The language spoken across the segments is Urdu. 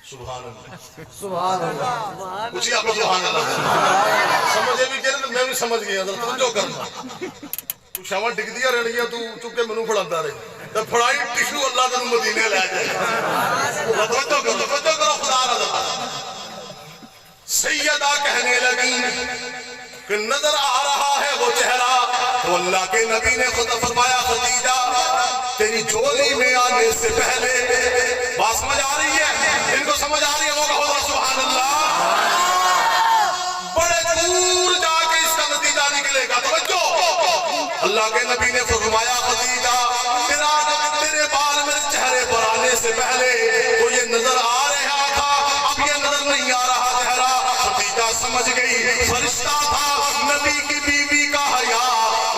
سبحان اللہ سبحان اللہ کچھ ہی آپ کو سبحان اللہ سمجھے بھی کہ میں بھی سمجھ گیا ذرا توجہ کرنا تو شاما ڈگ دیا رہ گیا تو چکے منو پھڑاتا رہے تو پھڑائی ٹشو اللہ تنو مدینے لے جائے توجہ کرو خدا رضا سیدہ کہنے لگی کہ نظر آ رہا ہے وہ چہرہ تو اللہ کے نبی نے خود فرمایا خدیجہ تیری جولی میں آنے سے پہلے بات سمجھ آ رہی ہے ان کو سمجھ آ رہی ہے وہ کہو سبحان اللہ بڑے دور جا کے اس کا نتیجہ نکلے گا توجہ اللہ کے نبی نے فرمایا خدیجہ تیرے بال میرے چہرے پر آنے سے پہلے تو یہ نظر آ رہا تھا اب یہ نظر نہیں آ رہا چہرہ خدیجہ سمجھ گئی فرشتہ تھا نبی کی بیوی کا حیا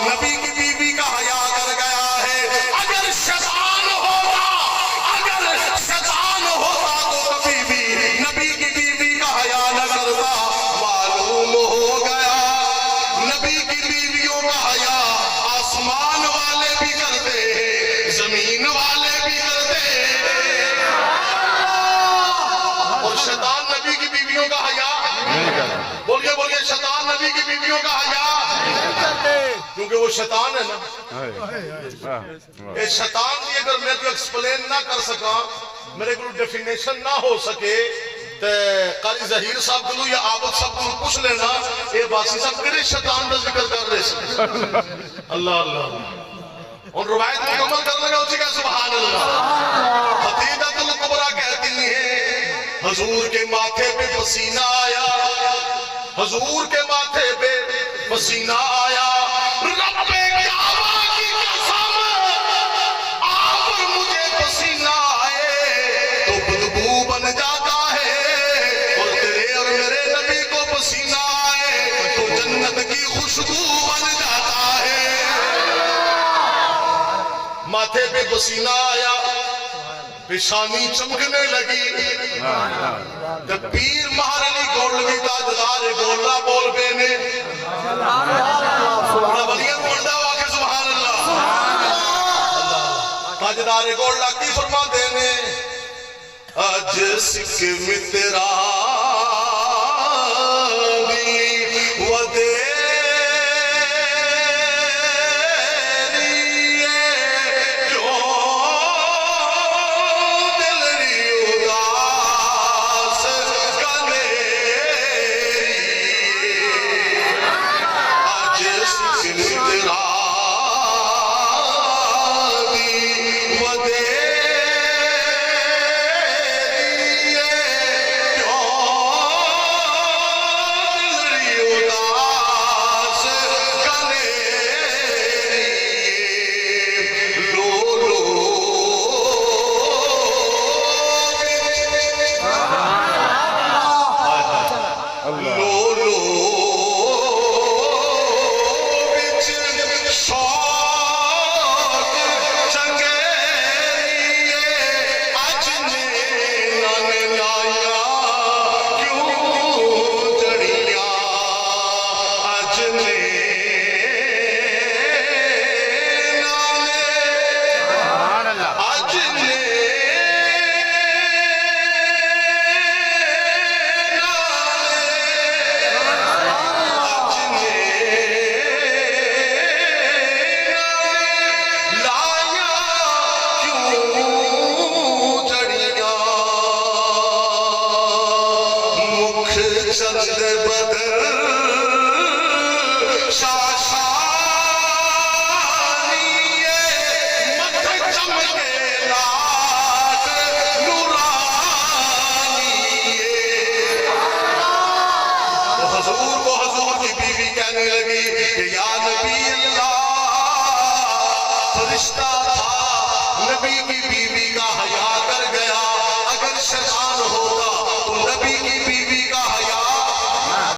نبی کی بیوی کا حیا کر گیا ہے اگر شیطان ہوتا تو کبھی بھی نبی کی بیوی کا حیا نہ کرتا معلوم ہو گیا نبی کی بیویوں کا حیا آسمان والے بھی کرتے زمین والے بھی کرتے اور شیطان نبی کی بیویوں کا حیا بولیے شیطان نبی کی بیویوں کا حیا کیونکہ وہ شیطان ہے نا اے شیطان کی اگر میں تو ایکسپلین نہ کر سکا میرے کو ڈیفینیشن نہ ہو سکے تو قاری ظہیر صاحب کو یا عابد صاحب کو پوچھ لینا اے باسی صاحب کرے شیطان کا ذکر کر رہے سے اللہ اللہ اور روایت مکمل کر لگا اسی کا سبحان اللہ خدیجہ الکبریٰ کہتی ہیں حضور کے ماتھے پہ پسینہ آیا حضور کے ماتھے پہ پسینہ آیا رب کعبہ کی قسم آپ پر مجھے پسینہ آئے تو بدبو بن جاتا ہے اور تیرے اور میرے نبی کو پسینہ آئے تو جنت کی خوشبو بن جاتا ہے ماتھے پہ پسینہ آیا پیشانی چمکنے لگی جب پیر مہارلی گولڈوی تاجدار گولڈا بول بینے ولیت گولڈا واقع سبحان اللہ تاجدار گولڈا کی فرما دینے اج سکھ مترا نبی کی بیوی کا حیا کر گیا اگر شیطان ہوتا تو نبی کی بیوی